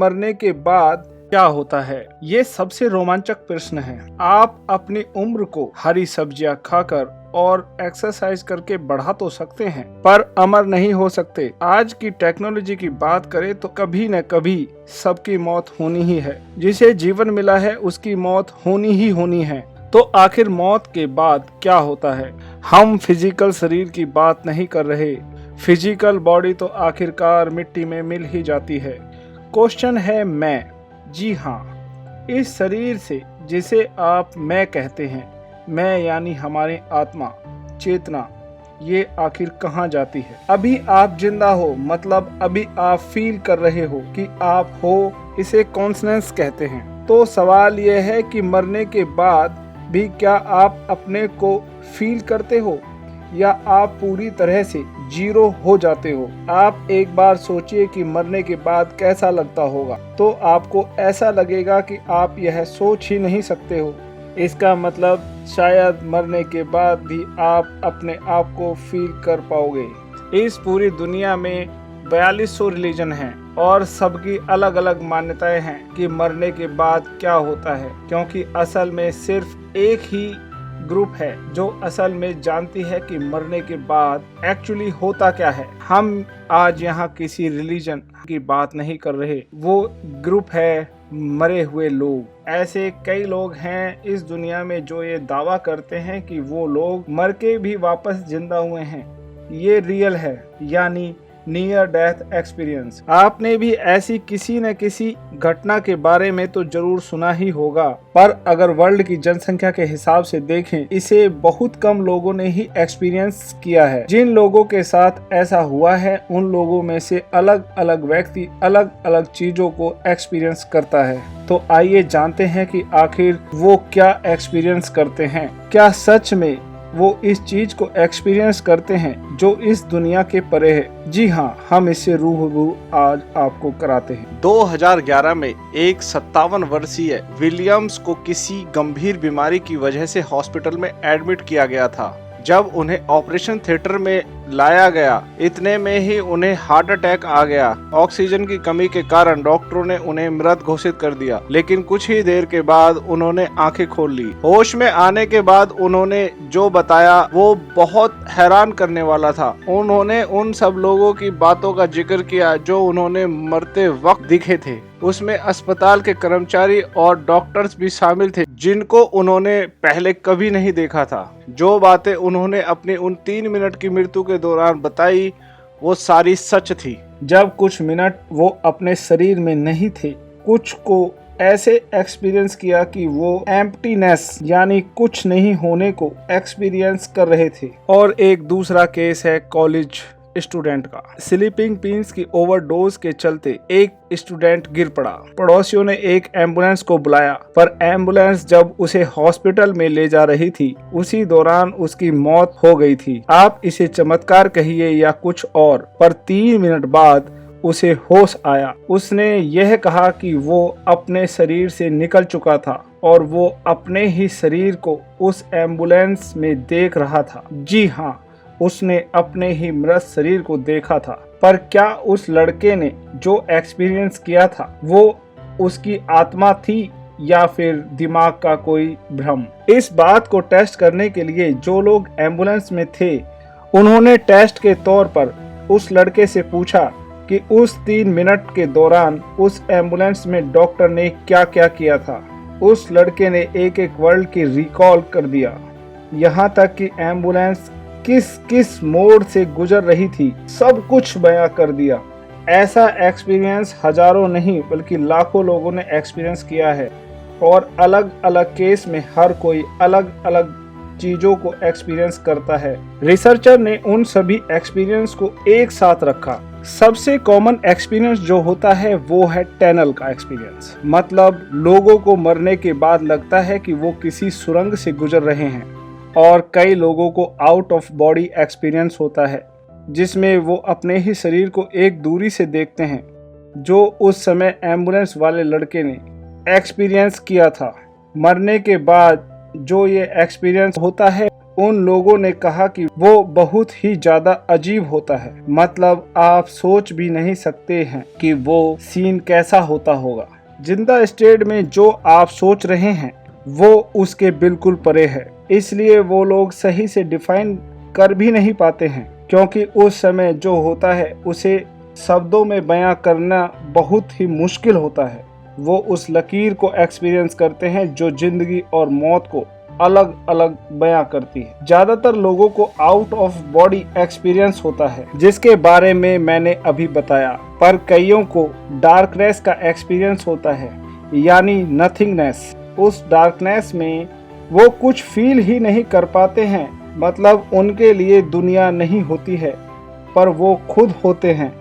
मरने के बाद क्या होता है? ये सबसे रोमांचक प्रश्न है। आप अपनी उम्र को हरी सब्जियां खाकर और एक्सरसाइज करके बढ़ा तो सकते हैं, पर अमर नहीं हो सकते। आज की टेक्नोलॉजी की बात करें तो कभी न कभी सबकी मौत होनी ही है। जिसे जीवन मिला है उसकी मौत होनी ही होनी है। तो आखिर मौत के बाद क्या होता है? हम फिजिकल शरीर की बात नहीं कर रहे। फिजिकल बॉडी तो आखिरकार मिट्टी में मिल ही जाती है। क्वेश्चन है मैं। जी हाँ, इस शरीर से जिसे आप मैं कहते हैं, मैं यानी हमारी आत्मा, चेतना, ये आखिर कहाँ जाती है? अभी आप जिंदा हो, मतलब अभी आप फील कर रहे हो कि आप हो, इसे कॉन्शनेस कहते हैं। तो सवाल यह है कि मरने के बाद भी क्या आप अपने को फील करते हो, या आप पूरी तरह से जीरो हो जाते हो? आप एक बार सोचिए कि मरने के बाद कैसा लगता होगा, तो आपको ऐसा लगेगा कि आप यह सोच ही नहीं सकते हो। इसका मतलब शायद मरने के बाद भी आप अपने आप को फील कर पाओगे। इस पूरी दुनिया में 4200 रिलीजन हैं और सबकी अलग अलग मान्यताएं हैं कि मरने के बाद क्या होता है, क्योंकि असल में सिर्फ एक ही ग्रुप है जो असल में जानती है कि मरने के बाद एक्चुअली होता क्या है। हम आज यहाँ किसी रिलीजन की बात नहीं कर रहे, वो ग्रुप है मरे हुए लोग। ऐसे कई लोग हैं इस दुनिया में जो ये दावा करते हैं कि वो लोग मर के भी वापस जिंदा हुए हैं। ये रियल है, यानी नियर डेथ एक्सपीरियंस। आपने भी ऐसी किसी न किसी घटना के बारे में तो जरूर सुना ही होगा, पर अगर वर्ल्ड की जनसंख्या के हिसाब से देखें, इसे बहुत कम लोगों ने ही एक्सपीरियंस किया है। जिन लोगों के साथ ऐसा हुआ है, उन लोगों में से अलग अलग व्यक्ति अलग अलग चीजों को एक्सपीरियंस करता है। तो आइए जानते हैं कि आखिर वो क्या एक्सपीरियंस करते हैं। क्या सच में वो इस चीज को एक्सपीरियंस करते हैं जो इस दुनिया के परे है? जी हाँ, हम इससे रूबरू आज आपको कराते हैं। 2011 में एक 57 वर्षीय विलियम्स को किसी गंभीर बीमारी की वजह से हॉस्पिटल में एडमिट किया गया था। जब उन्हें ऑपरेशन थिएटर में लाया गया, इतने में ही उन्हें हार्ट अटैक आ गया। ऑक्सीजन की कमी के कारण डॉक्टरों ने उन्हें मृत घोषित कर दिया, लेकिन कुछ ही देर के बाद उन्होंने आंखें खोल ली। होश में आने के बाद उन्होंने जो बताया वो बहुत हैरान करने वाला था। उन्होंने उन सब लोगों की बातों का जिक्र किया जो उन्होंने मरते वक्त दिखे थे। उसमें अस्पताल के कर्मचारी और डॉक्टर्स भी शामिल थे जिनको उन्होंने पहले कभी नहीं देखा था। जो बातें उन्होंने अपनी उन 3 मिनट की मृत्यु के दौरान बताई, वो सारी सच थी। जब कुछ मिनट वो अपने शरीर में नहीं थे, कुछ को ऐसे एक्सपीरियंस किया कि वो एम्प्टीनेस यानी कुछ नहीं होने को एक्सपीरियंस कर रहे थे। और एक दूसरा केस है कॉलेज स्टूडेंट का। स्लीपिंग पिल्स की ओवरडोज के चलते एक स्टूडेंट गिर पड़ा। पड़ोसियों ने एक एम्बुलेंस को बुलाया, पर एम्बुलेंस जब उसे हॉस्पिटल में ले जा रही थी, उसी दौरान उसकी मौत हो गई थी। आप इसे चमत्कार कहिए या कुछ और, पर 3 मिनट बाद उसे होश आया। उसने यह कहा कि वो अपने शरीर से निकल चुका था और वो अपने ही शरीर को उस एम्बुलेंस में देख रहा था। जी हाँ, उसने अपने ही मृत शरीर को देखा था। पर क्या उस लड़के ने जो एक्सपीरियंस किया था वो उसकी आत्मा थी या फिर दिमाग का कोई भ्रम? इस बात को टेस्ट करने के लिए जो लोग एम्बुलेंस में थे, उन्होंने टेस्ट के तौर पर उस लड़के से पूछा कि उस 3 मिनट के दौरान उस एम्बुलेंस में डॉक्टर ने क्या क्या किया था। उस लड़के ने एक एक वर्ड की रिकॉल कर दिया, यहाँ तक कि एम्बुलेंस किस किस मोड से गुजर रही थी, सब कुछ बयां कर दिया। ऐसा एक्सपीरियंस हजारों नहीं बल्कि लाखों लोगों ने एक्सपीरियंस किया है, और अलग अलग केस में हर कोई अलग अलग चीजों को एक्सपीरियंस करता है। रिसर्चर ने उन सभी एक्सपीरियंस को एक साथ रखा। सबसे कॉमन एक्सपीरियंस जो होता है वो है टनल का एक्सपीरियंस। मतलब लोगों को मरने के बाद लगता है कि वो किसी सुरंग से गुजर रहे हैं, और कई लोगों को आउट ऑफ बॉडी एक्सपीरियंस होता है, जिसमें वो अपने ही शरीर को एक दूरी से देखते हैं, जो उस समय एम्बुलेंस वाले लड़के ने एक्सपीरियंस किया था। मरने के बाद जो ये एक्सपीरियंस होता है उन लोगों ने कहा कि वो बहुत ही ज्यादा अजीब होता है। मतलब आप सोच भी नहीं सकते हैं कि वो सीन कैसा होता होगा। जिंदा स्टेट में जो आप सोच रहे हैं वो उसके बिल्कुल परे है। इसलिए वो लोग सही से डिफाइन कर भी नहीं पाते हैं, क्योंकि उस समय जो होता है उसे शब्दों में बयां करना बहुत ही मुश्किल होता है। वो उस लकीर को एक्सपीरियंस करते हैं जो जिंदगी और मौत को अलग अलग बयां करती है। ज्यादातर लोगों को आउट ऑफ बॉडी एक्सपीरियंस होता है, जिसके बारे में मैंने अभी बताया, पर कईयों को डार्कनेस का एक्सपीरियंस होता है, यानी नथिंगनेस। उस डार्कनेस में वो कुछ फील ही नहीं कर पाते हैं। मतलब उनके लिए दुनिया नहीं होती है, पर वो खुद होते हैं।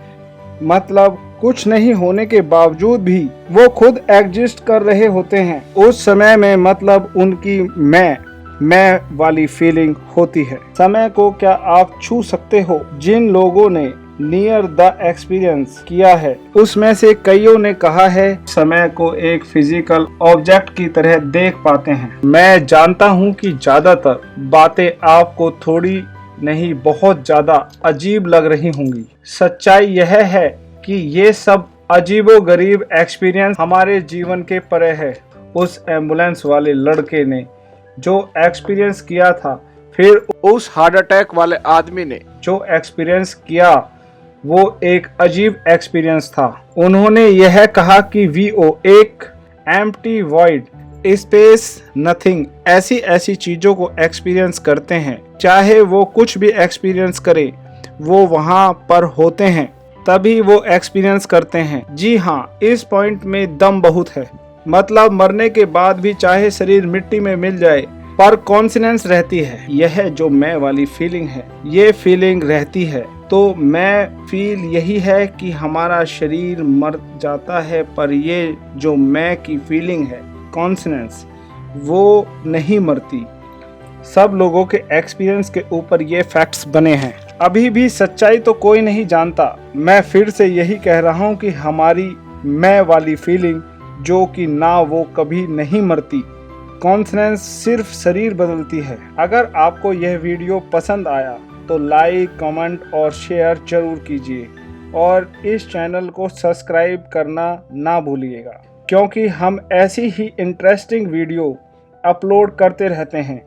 मतलब कुछ नहीं होने के बावजूद भी वो खुद एग्जिस्ट कर रहे होते हैं। उस समय में मतलब उनकी मैं वाली फीलिंग होती है। समय को क्या आप छू सकते हो? जिन लोगों ने नियर द एक्सपीरियंस किया है उसमें से कईयों ने कहा है समय को एक फिजिकल ऑब्जेक्ट की तरह देख पाते हैं। मैं जानता हूँ कि ज्यादातर बातें आपको थोड़ी नहीं बहुत ज्यादा अजीब लग रही होंगी। सच्चाई यह है कि ये सब अजीबोगरीब एक्सपीरियंस हमारे जीवन के परे है। उस एम्बुलेंस वाले लड़के ने जो एक्सपीरियंस किया था, फिर उस हार्ट अटैक वाले आदमी ने जो एक्सपीरियंस किया, वो एक अजीब एक्सपीरियंस था। उन्होंने यह कहा कि वीओ एक एम्प्टी वॉइड, स्पेस, नथिंग, ऐसी चीजों को एक्सपीरियंस करते हैं। चाहे वो कुछ भी एक्सपीरियंस करे, वो वहां पर होते हैं तभी वो एक्सपीरियंस करते हैं। जी हाँ, इस पॉइंट में दम बहुत है। मतलब मरने के बाद भी चाहे शरीर मिट्टी में मिल जाए, पर कॉन्सिनेंस रहती है। यह जो मैं वाली फीलिंग है, ये फीलिंग रहती है। तो मैं फील यही है कि हमारा शरीर मर जाता है, पर ये जो मैं की फीलिंग है, कॉन्सिनेंस, वो नहीं मरती। सब लोगों के एक्सपीरियंस के ऊपर ये फैक्ट्स बने हैं। अभी भी सच्चाई तो कोई नहीं जानता। मैं फिर से यही कह रहा हूँ कि हमारी मैं वाली फीलिंग, जो कि ना वो कभी नहीं मरती, कॉन्सिनेंस सिर्फ शरीर बदलती है। अगर आपको यह वीडियो पसंद आया तो लाइक, कमेंट और शेयर जरूर कीजिए, और इस चैनल को सब्सक्राइब करना ना भूलिएगा, क्योंकि हम ऐसी ही इंटरेस्टिंग वीडियो अपलोड करते रहते हैं।